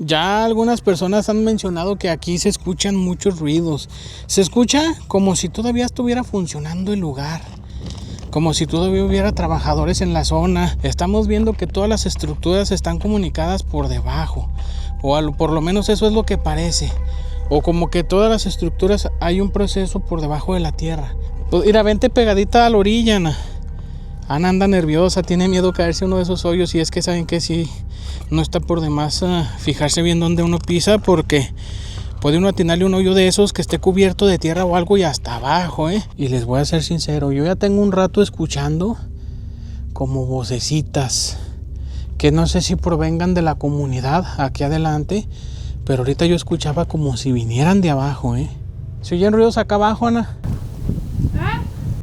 Ya algunas personas han mencionado que aquí se escuchan muchos ruidos. Se escucha como si todavía estuviera funcionando el lugar, como si todavía hubiera trabajadores en la zona. Estamos viendo que todas las estructuras están comunicadas por debajo, o por lo menos eso es lo que parece, o como que todas las estructuras hay un proceso por debajo de la tierra. Pues mira, vente pegadita a la orilla, Ana. Ana anda nerviosa, tiene miedo caerse uno de esos hoyos, y es que saben que sí, no está por demás fijarse bien dónde uno pisa, porque puede uno atinarle un hoyo de esos que esté cubierto de tierra o algo y hasta abajo, Y les voy a ser sincero, yo ya tengo un rato escuchando como vocecitas que no sé si provengan de la comunidad aquí adelante, pero ahorita yo escuchaba como si vinieran de abajo, ¿Se oyen ruidos acá abajo, Ana?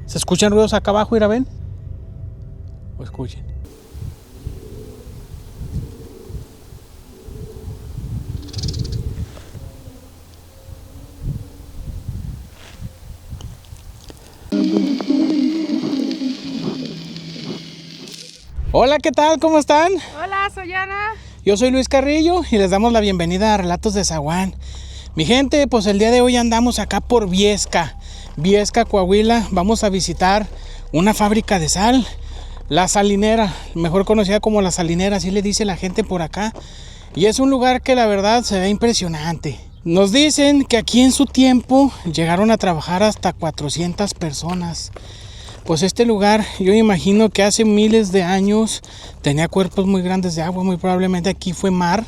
¿Se escuchan ruidos acá abajo, Ira, ven? O escuchen. Hola, ¿qué tal? ¿Cómo están? Hola, soy Ana. Yo soy Luis Carrillo y les damos la bienvenida a Relatos de Zaguán. Mi gente, pues el día de hoy andamos acá por Viesca, Coahuila. Vamos a visitar una fábrica de sal, la Salinera, mejor conocida como la Salinera, así le dice la gente por acá. Y es un lugar que la verdad se ve impresionante. Nos dicen que aquí en su tiempo llegaron a trabajar hasta 400 personas. Pues este lugar, yo imagino que hace miles de años tenía cuerpos muy grandes de agua, muy probablemente aquí fue mar,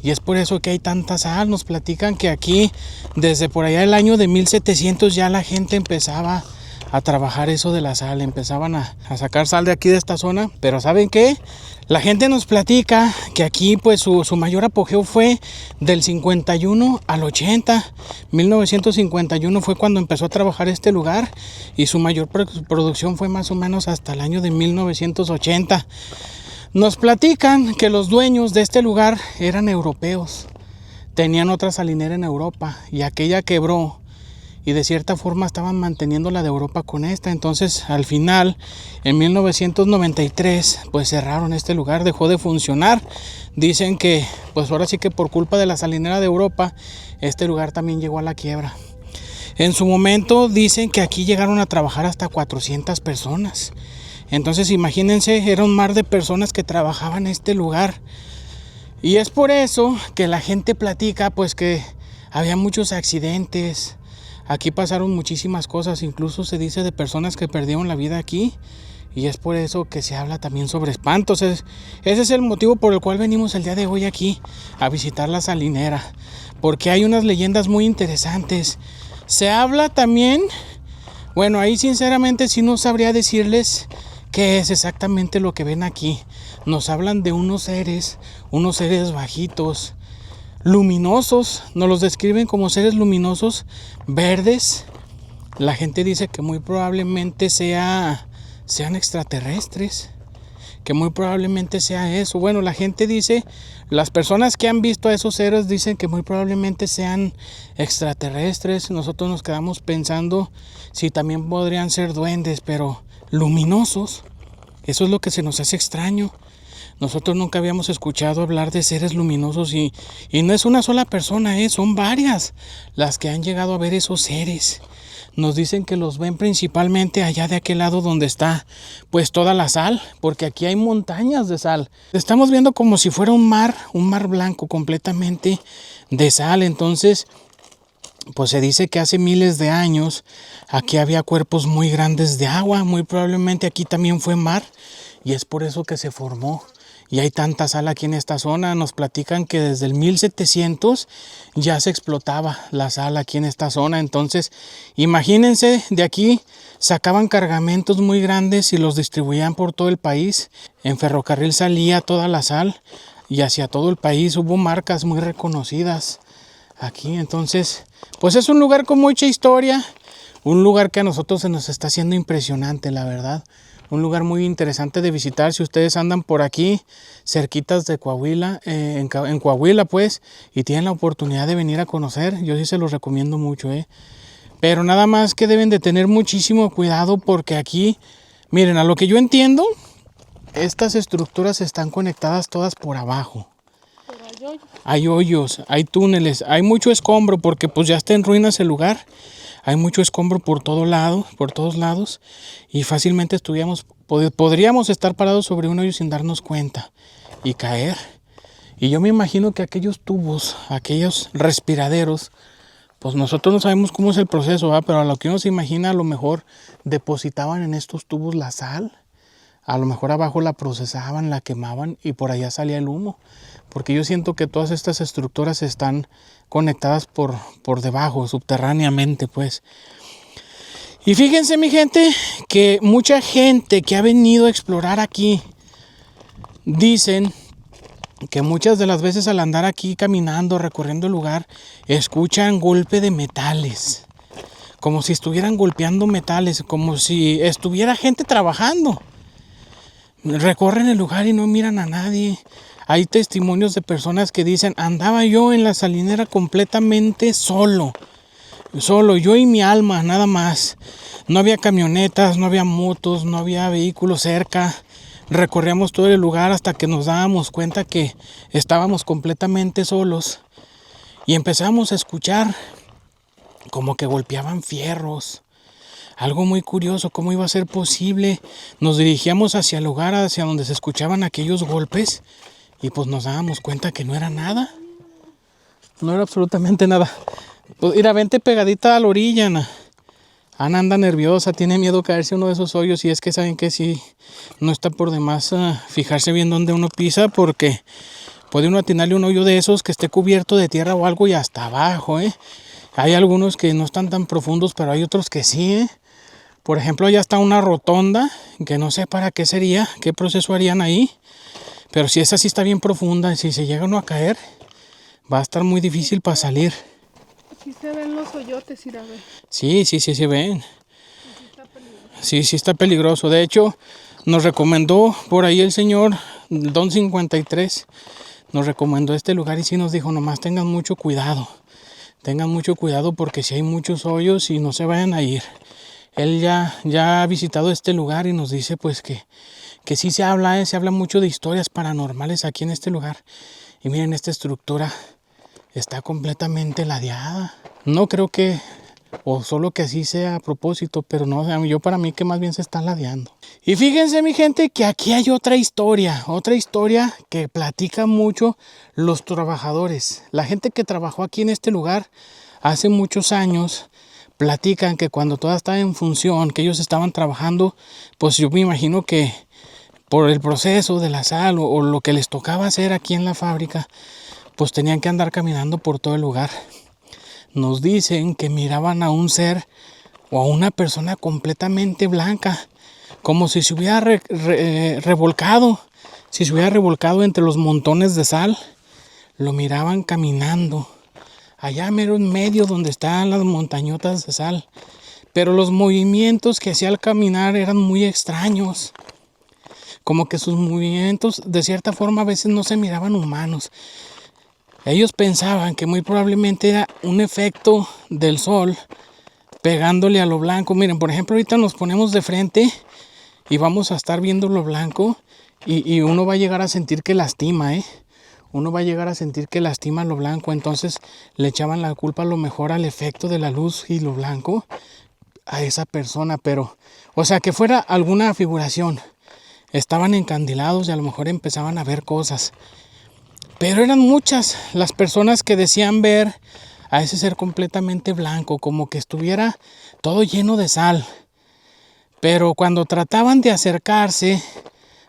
y es por eso que hay tanta sal. Nos platican que aquí, desde por allá el año de 1700, ya la gente empezaba a trabajar eso de la sal, empezaban a sacar sal de aquí de esta zona. Pero ¿saben qué? La gente nos platica que aquí pues su mayor apogeo fue del 51 al 80. 1951 fue cuando empezó a trabajar este lugar, y su mayor producción fue más o menos hasta el año de 1980. Nos platican que los dueños de este lugar eran europeos, tenían otra salinera en Europa y aquella quebró, y de cierta forma estaban manteniendo la de Europa con esta. Entonces al final, en 1993, pues cerraron este lugar, dejó de funcionar. Dicen que pues ahora sí que por culpa de la salinera de Europa, este lugar también llegó a la quiebra. En su momento dicen que aquí llegaron a trabajar hasta 400 personas. Entonces imagínense, era un mar de personas que trabajaban en este lugar. Y es por eso que la gente platica pues que había muchos accidentes. Aquí pasaron muchísimas cosas, incluso se dice de personas que perdieron la vida aquí, y es por eso que se habla también sobre espantos. Ese es el motivo por el cual venimos el día de hoy aquí a visitar la salinera, porque hay unas leyendas muy interesantes. Se habla también, bueno, ahí sinceramente sí no sabría decirles qué es exactamente lo que ven aquí. Nos hablan de unos seres bajitos, luminosos, nos los describen como seres luminosos, verdes. La gente dice que muy probablemente sean extraterrestres, que muy probablemente sea eso. Bueno, la gente dice, las personas que han visto a esos seres dicen que muy probablemente sean extraterrestres. Nosotros nos quedamos pensando si también podrían ser duendes, pero luminosos, eso es lo que se nos hace extraño. Nosotros nunca habíamos escuchado hablar de seres luminosos, y no es una sola persona, son varias las que han llegado a ver esos seres. Nos dicen que los ven principalmente allá de aquel lado donde está pues toda la sal, porque aquí hay montañas de sal. Estamos viendo como si fuera un mar blanco completamente de sal. Entonces pues se dice que hace miles de años aquí había cuerpos muy grandes de agua, muy probablemente aquí también fue mar, y es por eso que se formó. Y hay tanta sal aquí en esta zona. Nos platican que desde el 1700 ya se explotaba la sal aquí en esta zona. Entonces, imagínense, de aquí sacaban cargamentos muy grandes y los distribuían por todo el país. En ferrocarril salía toda la sal y hacia todo el país. Hubo marcas muy reconocidas aquí. Entonces, pues es un lugar con mucha historia. Un lugar que a nosotros se nos está haciendo impresionante, la verdad. Un lugar muy interesante de visitar si ustedes andan por aquí, cerquitas de Coahuila, en Coahuila pues, y tienen la oportunidad de venir a conocer. Yo sí se los recomiendo mucho, Pero nada más que deben de tener muchísimo cuidado, porque aquí, miren, a lo que yo entiendo, estas estructuras están conectadas todas por abajo. Hay hoyos, hay túneles, hay mucho escombro porque pues ya está en ruinas el lugar. Hay mucho escombro por todos lados y fácilmente podríamos estar parados sobre un hoyo sin darnos cuenta y caer. Y yo me imagino que aquellos tubos, aquellos respiraderos, pues nosotros no sabemos cómo es el proceso, ¿verdad? Pero a lo que uno se imagina, a lo mejor depositaban en estos tubos la sal, a lo mejor abajo la procesaban, la quemaban y por allá salía el humo. Porque yo siento que todas estas estructuras están conectadas por debajo, subterráneamente, pues. Y fíjense, mi gente, que mucha gente que ha venido a explorar aquí dicen que muchas de las veces al andar aquí caminando, recorriendo el lugar, escuchan golpe de metales. Como si estuvieran golpeando metales, como si estuviera gente trabajando. Recorren el lugar y no miran a nadie. Hay testimonios de personas que dicen, andaba yo en la salinera completamente solo, yo y mi alma, nada más. No había camionetas, no había motos, no había vehículos cerca. Recorríamos todo el lugar hasta que nos dábamos cuenta que estábamos completamente solos. Y empezamos a escuchar como que golpeaban fierros. Algo muy curioso, ¿cómo iba a ser posible? Nos dirigíamos hacia el lugar, hacia donde se escuchaban aquellos golpes. Y pues nos dábamos cuenta que no era nada. No era absolutamente nada. Pues mira, vente pegadita a la orilla, Ana. Ana anda nerviosa, tiene miedo a caerse uno de esos hoyos. Y es que saben que sí, no está por demás fijarse bien dónde uno pisa. Porque puede uno atinarle un hoyo de esos que esté cubierto de tierra o algo y hasta abajo, ¿eh? Hay algunos que no están tan profundos, pero hay otros que sí, ¿eh? Por ejemplo, allá está una rotonda, que no sé para qué sería, qué proceso harían ahí. Pero si esa sí está bien profunda, si se llega uno a caer, va a estar muy difícil para salir. Sí se ven los hoyotes, ir a ver. Sí se ven. Sí está peligroso. De hecho, nos recomendó por ahí el señor Don 53, nos recomendó este lugar y sí nos dijo, nomás tengan mucho cuidado. Tengan mucho cuidado porque si hay muchos hoyos y no se vayan a ir. Él ya ha visitado este lugar y nos dice pues que sí se habla mucho de historias paranormales aquí en este lugar. Y miren, esta estructura está completamente ladeada. No creo que, o solo que así sea a propósito, pero no, yo para mí que más bien se está ladeando. Y fíjense, mi gente, que aquí hay otra historia que platica mucho los trabajadores. La gente que trabajó aquí en este lugar hace muchos años, platican que cuando todo estaba en función, que ellos estaban trabajando, pues yo me imagino que por el proceso de la sal o lo que les tocaba hacer aquí en la fábrica, pues tenían que andar caminando por todo el lugar. Nos dicen que miraban a un ser o a una persona completamente blanca, como si se hubiera revolcado entre los montones de sal. Lo miraban caminando allá mero en medio donde están las montañotas de sal, pero los movimientos que hacía al caminar eran muy extraños, como que sus movimientos de cierta forma a veces no se miraban humanos. Ellos pensaban que muy probablemente era un efecto del sol pegándole a lo blanco. Miren, por ejemplo, ahorita nos ponemos de frente y vamos a estar viendo lo blanco y uno va a llegar a sentir que lastima, Uno va a llegar a sentir que lastima lo blanco. Entonces le echaban la culpa a lo mejor al efecto de la luz y lo blanco a esa persona. Pero, o sea, que fuera alguna figuración. Estaban encandilados y a lo mejor empezaban a ver cosas. Pero eran muchas las personas que decían ver a ese ser completamente blanco, como que estuviera todo lleno de sal. Pero cuando trataban de acercarse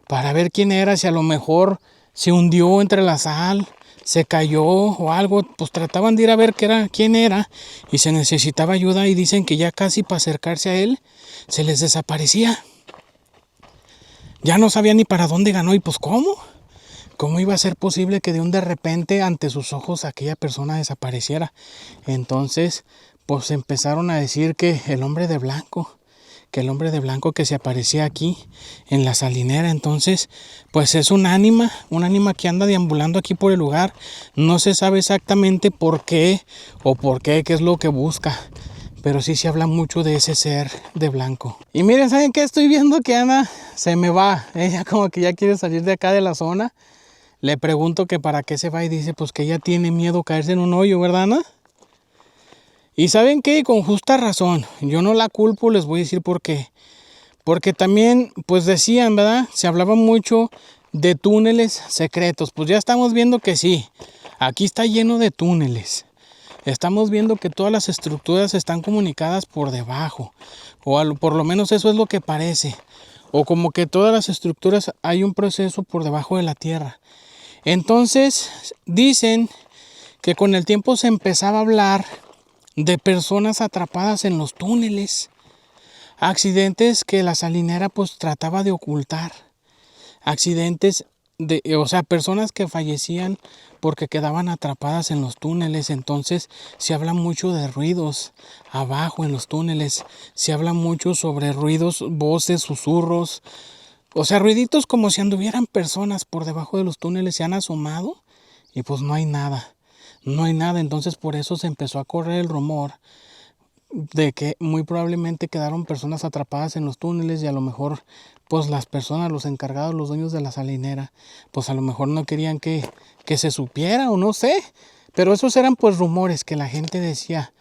para ver quién era, si a lo mejor se hundió entre la sal, se cayó o algo, pues trataban de ir a ver quién era y se necesitaba ayuda, y dicen que ya casi para acercarse a él se les desaparecía. Ya no sabía ni para dónde ganó y pues ¿cómo? ¿Cómo iba a ser posible que de repente ante sus ojos aquella persona desapareciera? Entonces pues empezaron a decir que el hombre de blanco que se aparecía aquí en la salinera, entonces pues es un ánima que anda deambulando aquí por el lugar. No se sabe exactamente por qué qué es lo que busca, pero sí se habla mucho de ese ser de blanco. Y miren, ¿saben qué? Estoy viendo que Ana se me va, ella como que ya quiere salir de acá de la zona. Le pregunto que para qué se va y dice pues que ella tiene miedo a caerse en un hoyo, ¿verdad, Ana? Y ¿saben qué? Con justa razón, yo no la culpo, les voy a decir por qué. Porque también, pues decían, ¿verdad? Se hablaba mucho de túneles secretos. Pues ya estamos viendo que sí, aquí está lleno de túneles. Estamos viendo que todas las estructuras están comunicadas por debajo. Por lo menos eso es lo que parece. O como que todas las estructuras hay un proceso por debajo de la tierra. Entonces, dicen que con el tiempo se empezaba a hablar de personas atrapadas en los túneles. Accidentes que la salinera pues trataba de ocultar. Accidentes o sea, personas que fallecían porque quedaban atrapadas en los túneles. Entonces se habla mucho de ruidos abajo en los túneles. Se habla mucho sobre ruidos, voces, susurros. O sea, ruiditos como si anduvieran personas por debajo de los túneles. Se han asomado y pues no hay nada. No hay nada. Entonces por eso se empezó a correr el rumor de que muy probablemente quedaron personas atrapadas en los túneles y a lo mejor pues las personas, los encargados, los dueños de la salinera, pues a lo mejor no querían que se supiera o no sé, pero esos eran pues rumores que la gente decía,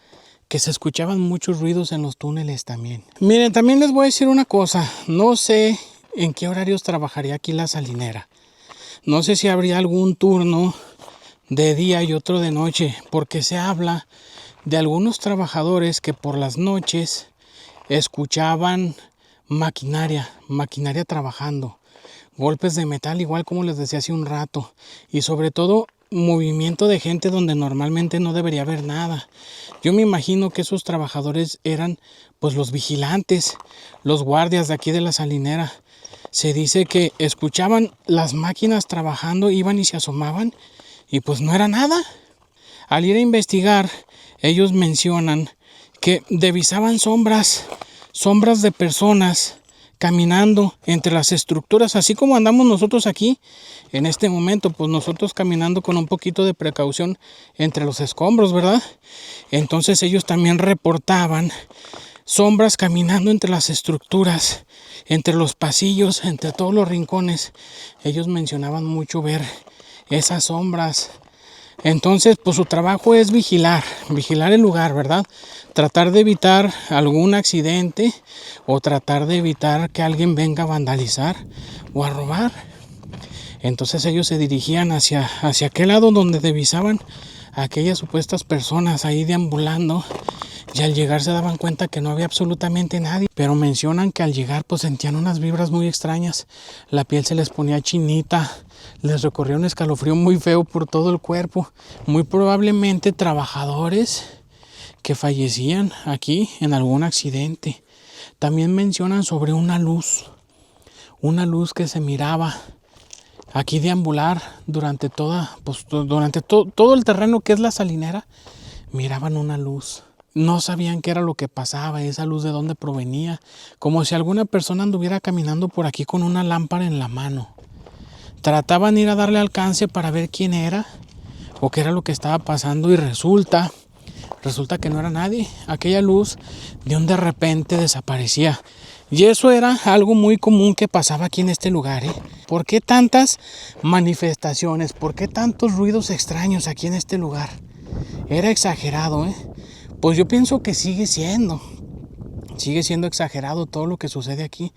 que se escuchaban muchos ruidos en los túneles también. Miren, también les voy a decir una cosa, no sé en qué horarios trabajaría aquí la salinera, no sé si habría algún turno de día y otro de noche, porque se habla de algunos trabajadores que por las noches escuchaban maquinaria trabajando, golpes de metal, igual como les decía hace un rato, y sobre todo movimiento de gente donde normalmente no debería haber nada. Yo me imagino que esos trabajadores eran pues los vigilantes, los guardias de aquí de la salinera. Se dice que escuchaban las máquinas trabajando, iban y se asomaban y pues no era nada. Al ir a investigar, ellos mencionan que divisaban sombras de personas caminando entre las estructuras, así como andamos nosotros aquí en este momento, pues nosotros caminando con un poquito de precaución entre los escombros, ¿verdad? Entonces ellos también reportaban sombras caminando entre las estructuras, entre los pasillos, entre todos los rincones. Ellos mencionaban mucho ver esas sombras. Entonces, pues su trabajo es vigilar el lugar, ¿verdad? Tratar de evitar algún accidente o tratar de evitar que alguien venga a vandalizar o a robar. Entonces ellos se dirigían hacia aquel lado donde divisaban a aquellas supuestas personas ahí deambulando, y al llegar se daban cuenta que no había absolutamente nadie, pero mencionan que al llegar pues sentían unas vibras muy extrañas, la piel se les ponía chinita, les recorría un escalofrío muy feo por todo el cuerpo, muy probablemente trabajadores que fallecían aquí en algún accidente. También mencionan sobre una luz que se miraba aquí deambular durante todo el terreno que es la salinera. Miraban una luz. No sabían qué era lo que pasaba, esa luz de dónde provenía, como si alguna persona anduviera caminando por aquí con una lámpara en la mano. Trataban de ir a darle alcance para ver quién era o qué era lo que estaba pasando y resulta que no era nadie. Aquella luz de repente desaparecía. Y eso era algo muy común que pasaba aquí en este lugar, ¿eh? ¿Por qué tantas manifestaciones? ¿Por qué tantos ruidos extraños aquí en este lugar? Era exagerado, ¿eh? Pues yo pienso que sigue siendo exagerado todo lo que sucede aquí,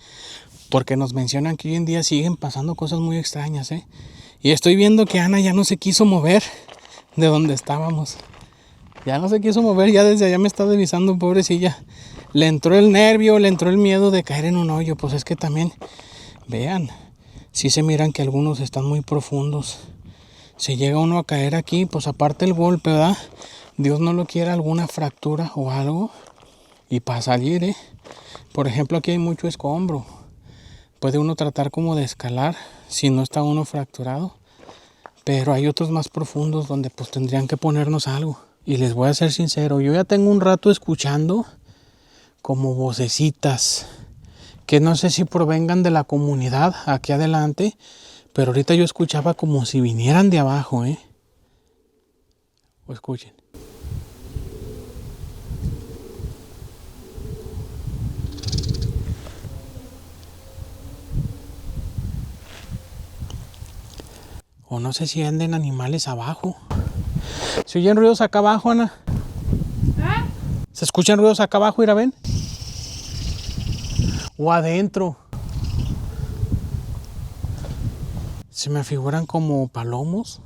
porque nos mencionan que hoy en día siguen pasando cosas muy extrañas, ¿eh? Y estoy viendo que Ana ya no se quiso mover de donde estábamos. Ya no se quiso mover, ya desde allá me está divisando, pobrecilla. Le entró el nervio, le entró el miedo de caer en un hoyo. Pues es que también, vean, sí se miran que algunos están muy profundos. Si llega uno a caer aquí, pues aparte el golpe, ¿verdad? Dios no lo quiera, alguna fractura o algo. Y para salir, ¿eh? Por ejemplo, aquí hay mucho escombro. Puede uno tratar como de escalar si no está uno fracturado. Pero hay otros más profundos donde pues tendrían que ponernos algo. Y les voy a ser sincero, yo ya tengo un rato escuchando como vocecitas que no sé si provengan de la comunidad aquí adelante, pero ahorita yo escuchaba como si vinieran de abajo, ¿eh? O escuchen. O no sé si anden animales abajo. ¿Se oyen ruidos acá abajo, Ana? ¿Se escuchan ruidos acá abajo, Ira, ven? O adentro. Se me figuran como palomos.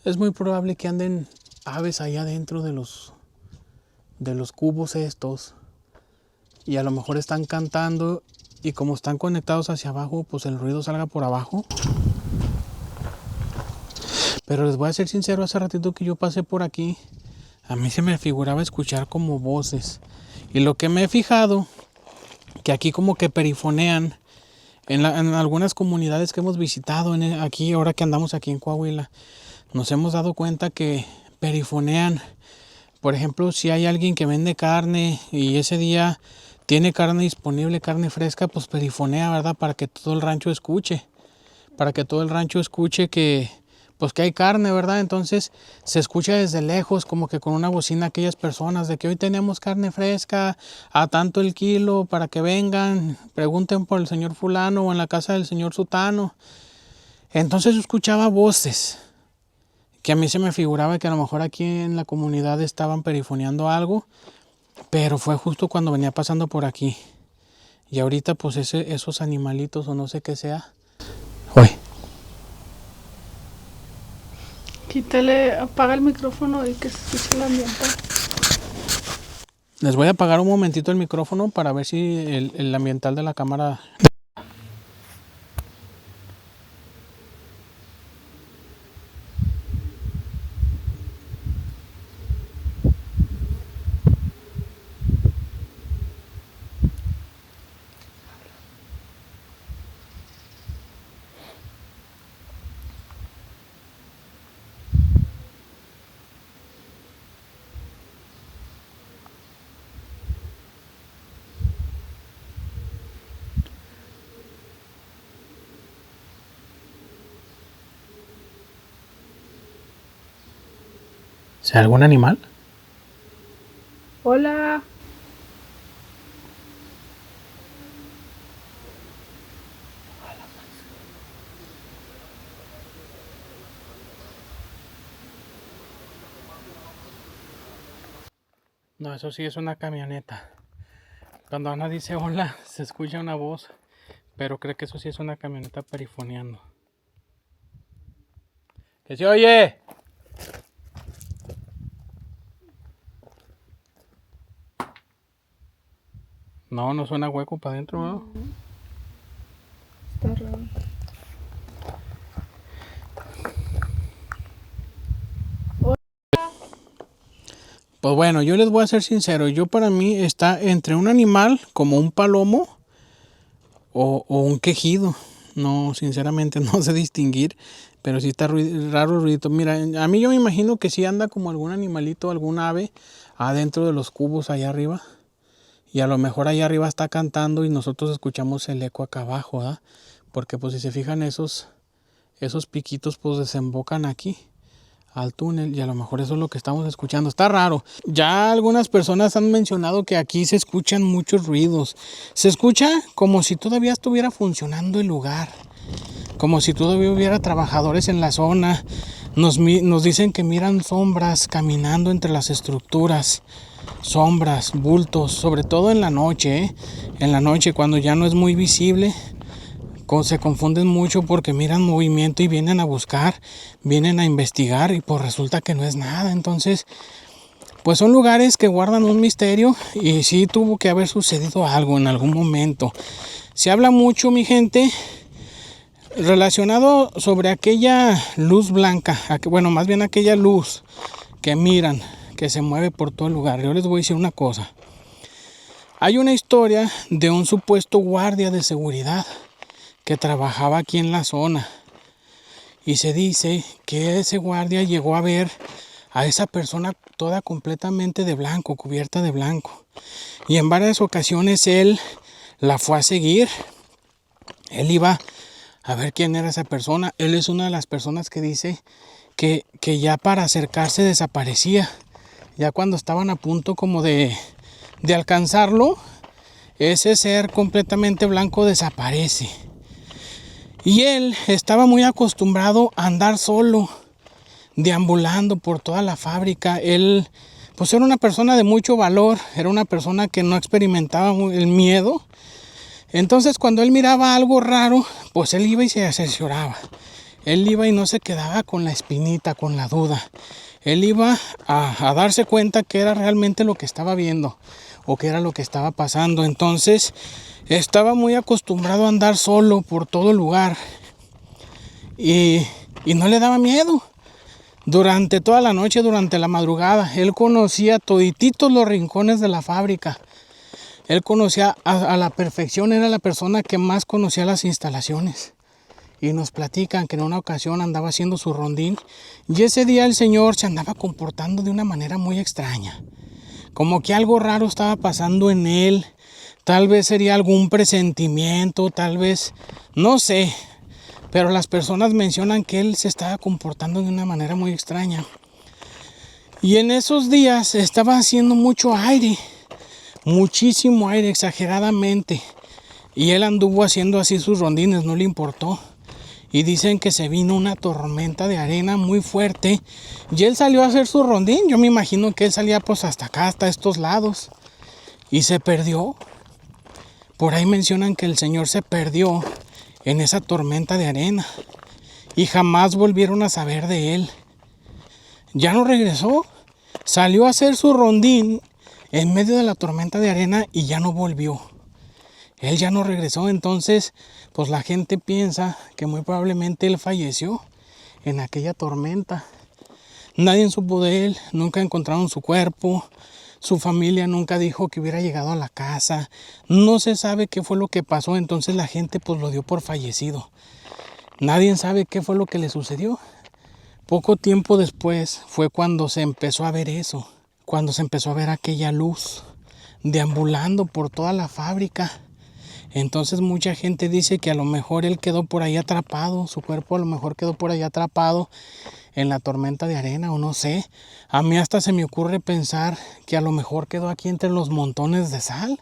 Es muy probable que anden aves allá adentro de los cubos estos. Y a lo mejor están cantando y como están conectados hacia abajo, pues el ruido salga por abajo. Pero les voy a ser sincero, hace ratito que yo pasé por aquí, a mí se me figuraba escuchar como voces. Y lo que me he fijado, que aquí como que perifonean en algunas comunidades que hemos visitado aquí, ahora que andamos aquí en Coahuila, nos hemos dado cuenta que perifonean. Por ejemplo, si hay alguien que vende carne y ese día tiene carne disponible, carne fresca, pues perifonea, ¿verdad? Para que todo el rancho escuche. Para que todo el rancho escuche que hay carne, ¿verdad? Entonces se escucha desde lejos, como que con una bocina aquellas personas de que hoy tenemos carne fresca a tanto el kilo para que vengan, pregunten por el señor fulano o en la casa del señor sutano. Entonces yo escuchaba voces que a mí se me figuraba que a lo mejor aquí en la comunidad estaban perifoneando algo, pero fue justo cuando venía pasando por aquí. Y ahorita pues esos animalitos o no sé qué sea. Uy. Quítale, apaga el micrófono y que se escuche el ambiente. Les voy a apagar un momentito el micrófono para ver si el ambiental de la cámara... ¿Sea algún animal? Hola. No, eso sí es una camioneta. Cuando Ana dice hola, se escucha una voz, pero creo que eso sí es una camioneta perifoneando. ¡Que se oye! No, no suena hueco para adentro, ¿no? Está raro. Pues bueno, yo les voy a ser sincero. Yo para mí está entre un animal como un palomo o un quejido. No, sinceramente no sé distinguir, pero sí está raro el ruidito. Mira, a mí yo me imagino que sí anda como algún animalito, algún ave adentro de los cubos allá arriba. Y a lo mejor allá arriba está cantando y nosotros escuchamos el eco acá abajo, ¿verdad? Porque pues si se fijan esos piquitos pues desembocan aquí al túnel y a lo mejor eso es lo que estamos escuchando. Está raro. Ya algunas personas han mencionado que aquí se escuchan muchos ruidos. Se escucha como si todavía estuviera funcionando el lugar. Como si todavía hubiera trabajadores en la zona. Nos dicen que miran sombras caminando entre las estructuras. Sombras, bultos, sobre todo en la noche, ¿eh? En la noche cuando ya no es muy visible. Se confunden mucho porque miran movimiento y vienen a buscar, vienen a investigar y pues resulta que no es nada. Entonces, pues son lugares que guardan un misterio y sí tuvo que haber sucedido algo en algún momento. Se habla mucho, mi gente, relacionado sobre aquella luz blanca, bueno, más bien aquella luz que miran, que se mueve por todo el lugar. Yo les voy a decir una cosa. Hay una historia de un supuesto guardia de seguridad que trabajaba aquí en la zona y se dice que ese guardia llegó a ver a esa persona toda completamente de blanco, cubierta de blanco, y en varias ocasiones él la fue a seguir. Él iba a ver quién era esa persona. Él es una de las personas que dice que ya para acercarse desaparecía. Ya cuando estaban a punto como de alcanzarlo, ese ser completamente blanco desaparece. Y él estaba muy acostumbrado a andar solo, deambulando por toda la fábrica. Él pues era una persona de mucho valor, era una persona que no experimentaba el miedo. Entonces cuando él miraba algo raro, pues él iba y se asesoraba. Él iba y no se quedaba con la espinita, con la duda. Él iba a darse cuenta que era realmente lo que estaba viendo o que era lo que estaba pasando. Entonces estaba muy acostumbrado a andar solo por todo el lugar y no le daba miedo. Durante toda la noche, durante la madrugada, él conocía todititos los rincones de la fábrica. Él conocía a la perfección, era la persona que más conocía las instalaciones. Y nos platican que en una ocasión andaba haciendo su rondín y ese día el señor se andaba comportando de una manera muy extraña. Como que algo raro estaba pasando en él. Tal vez sería algún presentimiento, tal vez, no sé. Pero las personas mencionan que él se estaba comportando de una manera muy extraña. Y en esos días estaba haciendo mucho aire. Muchísimo aire, exageradamente. Y él anduvo haciendo así sus rondines, no le importó. Y dicen que se vino una tormenta de arena muy fuerte. Y él salió a hacer su rondín. Yo me imagino que él salía pues hasta acá, hasta estos lados. Y se perdió. Por ahí mencionan que el señor se perdió en esa tormenta de arena. Y jamás volvieron a saber de él. Ya no regresó. Salió a hacer su rondín en medio de la tormenta de arena y ya no volvió. Él ya no regresó, entonces pues la gente piensa que muy probablemente él falleció en aquella tormenta. Nadie supo de él, nunca encontraron su cuerpo, su familia nunca dijo que hubiera llegado a la casa, no se sabe qué fue lo que pasó, entonces la gente pues lo dio por fallecido. Nadie sabe qué fue lo que le sucedió. Poco tiempo después fue cuando se empezó a ver eso, cuando se empezó a ver aquella luz deambulando por toda la fábrica. Entonces mucha gente dice que a lo mejor él quedó por ahí atrapado, su cuerpo a lo mejor quedó por ahí atrapado en la tormenta de arena o no sé. A mí hasta se me ocurre pensar que a lo mejor quedó aquí entre los montones de sal.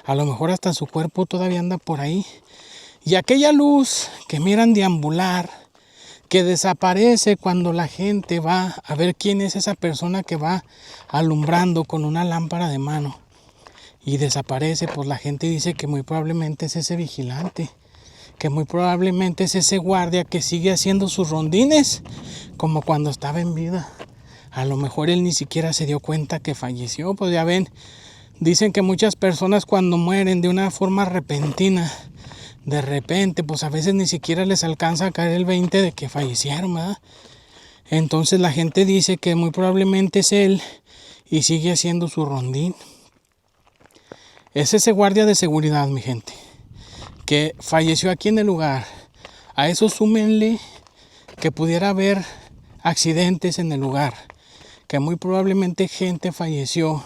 A lo mejor hasta su cuerpo todavía anda por ahí. Y aquella luz que miran deambular, que desaparece cuando la gente va a ver quién es esa persona que va alumbrando con una lámpara de mano. Y desaparece, pues la gente dice que muy probablemente es ese vigilante, que muy probablemente es ese guardia que sigue haciendo sus rondines como cuando estaba en vida. A lo mejor él ni siquiera se dio cuenta que falleció, pues ya ven, dicen que muchas personas cuando mueren de una forma repentina, de repente, pues a veces ni siquiera les alcanza a caer el 20 de que fallecieron, ¿verdad? Entonces la gente dice que muy probablemente es él y sigue haciendo su rondín. Es ese guardia de seguridad, mi gente, que falleció aquí en el lugar. A eso súmenle que pudiera haber accidentes en el lugar, que muy probablemente gente falleció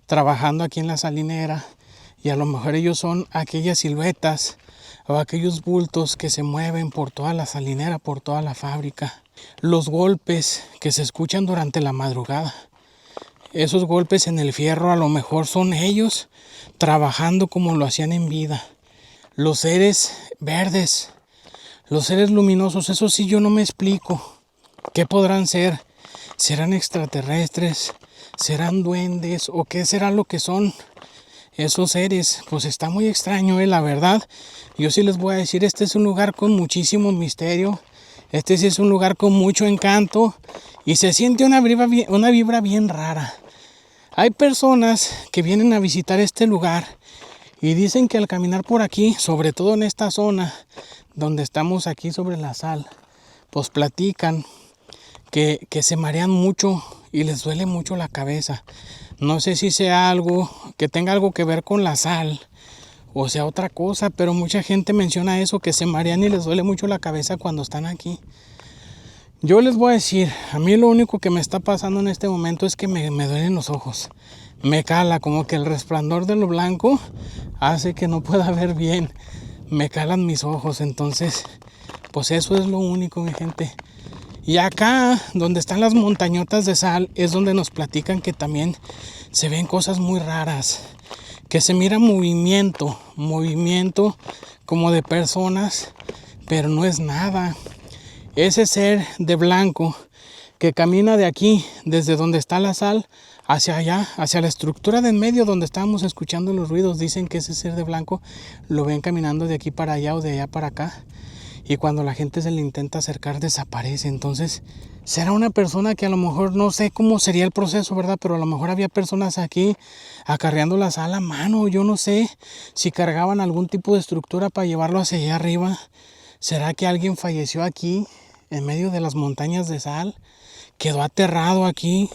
trabajando aquí en la salinera y a lo mejor ellos son aquellas siluetas o aquellos bultos que se mueven por toda la salinera, por toda la fábrica. Los golpes que se escuchan durante la madrugada. Esos golpes en el fierro a lo mejor son ellos trabajando como lo hacían en vida. Los seres verdes, los seres luminosos, eso sí yo no me explico. ¿Qué podrán ser? ¿Serán extraterrestres? ¿Serán duendes? ¿O qué será lo que son esos seres? Pues está muy extraño, la verdad. Yo sí les voy a decir, este es un lugar con muchísimo misterio. Este sí es un lugar con mucho encanto y se siente una vibra bien rara. Hay personas que vienen a visitar este lugar y dicen que al caminar por aquí, sobre todo en esta zona donde estamos aquí sobre la sal, pues platican que se marean mucho y les duele mucho la cabeza. No sé si sea algo que tenga algo que ver con la sal o sea otra cosa, pero mucha gente menciona eso, que se marean y les duele mucho la cabeza cuando están aquí. Yo les voy a decir, a mí lo único que me está pasando en este momento es que me duelen los ojos. Me cala, como que el resplandor de lo blanco hace que no pueda ver bien. Me calan mis ojos, entonces, pues eso es lo único, mi gente. Y acá, donde están las montañotas de sal, es donde nos platican que también se ven cosas muy raras. Que se mira movimiento como de personas pero no es nada. Ese ser de blanco que camina de aquí, desde donde está la sal, hacia allá, hacia la estructura de en medio donde estábamos escuchando los ruidos. Dicen que ese ser de blanco lo ven caminando de aquí para allá o de allá para acá. Y cuando la gente se le intenta acercar, desaparece. Entonces, será una persona que a lo mejor, no sé cómo sería el proceso, ¿verdad? Pero a lo mejor había personas aquí acarreando la sal a mano. Yo no sé si cargaban algún tipo de estructura para llevarlo hacia allá arriba. ¿Será que alguien falleció aquí, en medio de las montañas de sal? ¿Quedó aterrado aquí?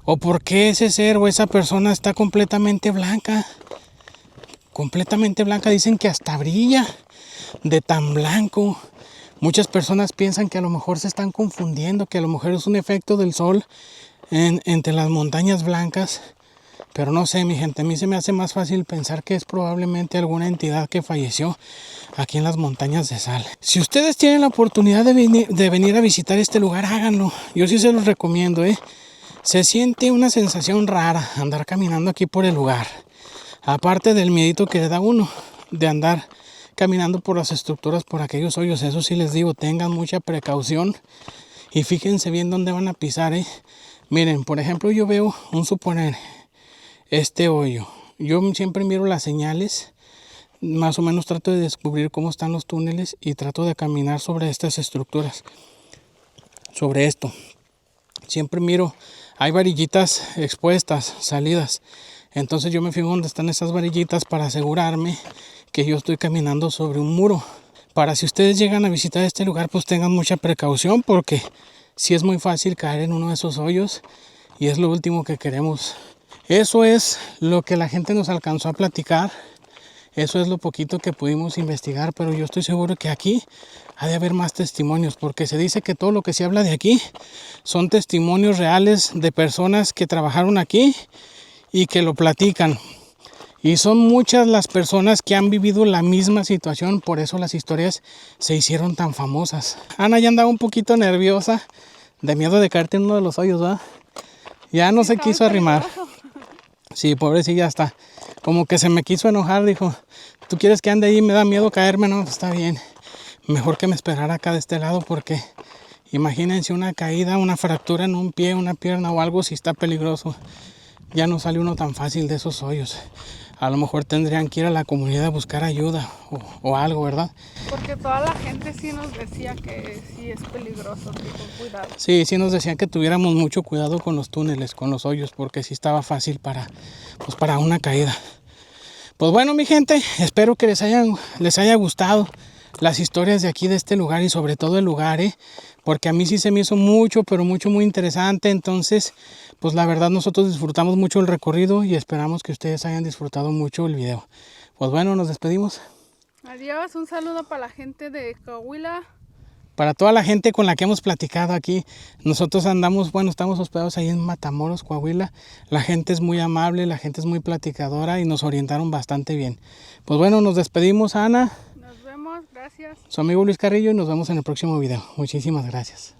¿O por qué ese ser o esa persona está completamente blanca? Completamente blanca, dicen que hasta brilla de tan blanco. Muchas personas piensan que a lo mejor se están confundiendo, que a lo mejor es un efecto del sol entre las montañas blancas. Pero no sé, mi gente, a mí se me hace más fácil pensar que es probablemente alguna entidad que falleció aquí en las montañas de sal. Si ustedes tienen la oportunidad de venir a visitar este lugar, háganlo. Yo sí se los recomiendo, Se siente una sensación rara andar caminando aquí por el lugar. Aparte del miedito que le da uno de andar caminando por las estructuras, por aquellos hoyos. Eso sí les digo, tengan mucha precaución y fíjense bien dónde van a pisar, Miren, por ejemplo, yo veo, un suponer, este hoyo. Yo siempre miro las señales, más o menos trato de descubrir cómo están los túneles y trato de caminar sobre estas estructuras, sobre esto. Siempre miro, hay varillitas expuestas, salidas. Entonces yo me fijo dónde están esas varillitas para asegurarme que yo estoy caminando sobre un muro. Para si ustedes llegan a visitar este lugar, pues tengan mucha precaución, porque sí es muy fácil caer en uno de esos hoyos y es lo último que queremos. Eso es lo que la gente nos alcanzó a platicar. Eso es lo poquito que pudimos investigar, pero yo estoy seguro que aquí ha de haber más testimonios, porque se dice que todo lo que se habla de aquí son testimonios reales de personas que trabajaron aquí y que lo platican. Y son muchas las personas que han vivido la misma situación, por eso las historias se hicieron tan famosas. Ana ya andaba un poquito nerviosa, de miedo de caerte en uno de los hoyos, ¿verdad? Ya no se quiso arrimar. Sí, pobrecilla, está. Como que se me quiso enojar, dijo, ¿tú quieres que ande ahí? Me da miedo caerme. No, pues está bien. Mejor que me esperara acá de este lado, porque imagínense una caída, una fractura en un pie, una pierna o algo, si está peligroso. Ya no sale uno tan fácil de esos hoyos. A lo mejor tendrían que ir a la comunidad a buscar ayuda o algo, ¿verdad? Porque toda la gente sí nos decía que sí es peligroso, que con cuidado. Sí, sí nos decían que tuviéramos mucho cuidado con los túneles, con los hoyos, porque sí estaba fácil para una caída. Pues bueno, mi gente, espero que les haya gustado las historias de aquí, de este lugar, y sobre todo el lugar, porque a mí sí se me hizo mucho, pero mucho, muy interesante. Entonces, pues la verdad nosotros disfrutamos mucho el recorrido y esperamos que ustedes hayan disfrutado mucho el video. Pues bueno, nos despedimos. Adiós, un saludo para la gente de Coahuila. Para toda la gente con la que hemos platicado aquí, nosotros estamos hospedados ahí en Matamoros, Coahuila. La gente es muy amable, la gente es muy platicadora y nos orientaron bastante bien. Pues bueno, nos despedimos, Ana. Nos vemos, gracias. Su amigo Luis Carrillo, y nos vemos en el próximo video. Muchísimas gracias.